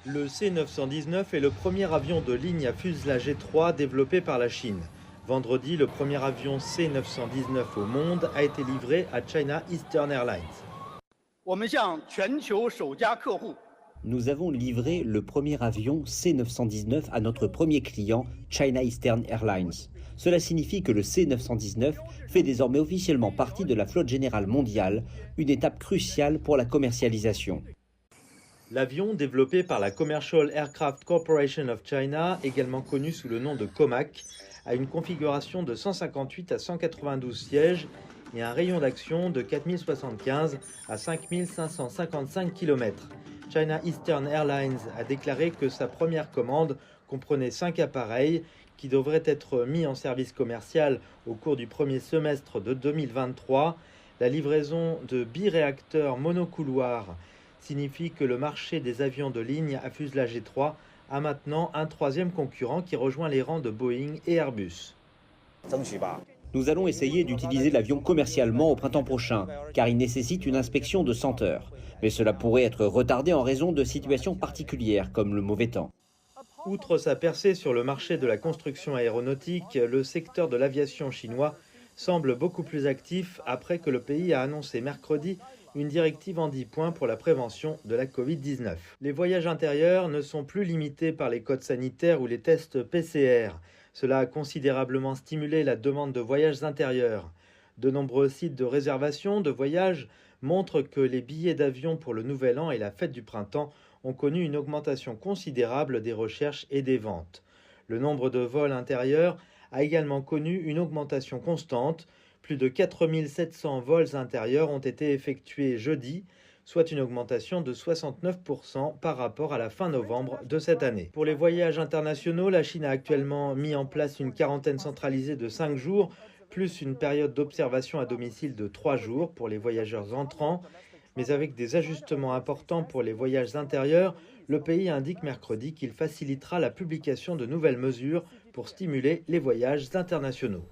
Le C919 est le premier avion de ligne à fuselage étroit développé par la Chine. Vendredi, le premier avion C919 au monde a été livré à China Eastern Airlines. Nous avons livré le premier avion C919 à notre premier client, China Eastern Airlines. Cela signifie que le C919 fait désormais officiellement partie de la flotte générale mondiale, une étape cruciale pour la commercialisation. L'avion, développé par la Commercial Aircraft Corporation of China, également connu sous le nom de COMAC, a une configuration de 158 à 192 sièges et un rayon d'action de 4075 à 5555 km. China Eastern Airlines a déclaré que sa première commande comprenait 5 appareils qui devraient être mis en service commercial au cours du premier semestre de 2023. La livraison de biréacteurs monocouloirs signifie que le marché des avions de ligne à fuselage étroit a maintenant un troisième concurrent qui rejoint les rangs de Boeing et Airbus. Nous allons essayer d'utiliser l'avion commercialement au printemps prochain, car il nécessite une inspection de 100 heures. Mais cela pourrait être retardé en raison de situations particulières, comme le mauvais temps. Outre sa percée sur le marché de la construction aéronautique, le secteur de l'aviation chinois semble beaucoup plus actif après que le pays a annoncé mercredi une directive en 10 points pour la prévention de la Covid-19. Les voyages intérieurs ne sont plus limités par les codes sanitaires ou les tests PCR. Cela a considérablement stimulé la demande de voyages intérieurs. De nombreux sites de réservation de voyages montrent que les billets d'avion pour le Nouvel An et la fête du printemps ont connu une augmentation considérable des recherches et des ventes. Le nombre de vols intérieurs a également connu une augmentation constante. Plus de 4700 vols intérieurs ont été effectués jeudi, soit une augmentation de 69% par rapport à la fin novembre de cette année. Pour les voyages internationaux, la Chine a actuellement mis en place une quarantaine centralisée de 5 jours, plus une période d'observation à domicile de 3 jours pour les voyageurs entrants. Mais avec des ajustements importants pour les voyages intérieurs, le pays indique mercredi qu'il facilitera la publication de nouvelles mesures pour stimuler les voyages internationaux.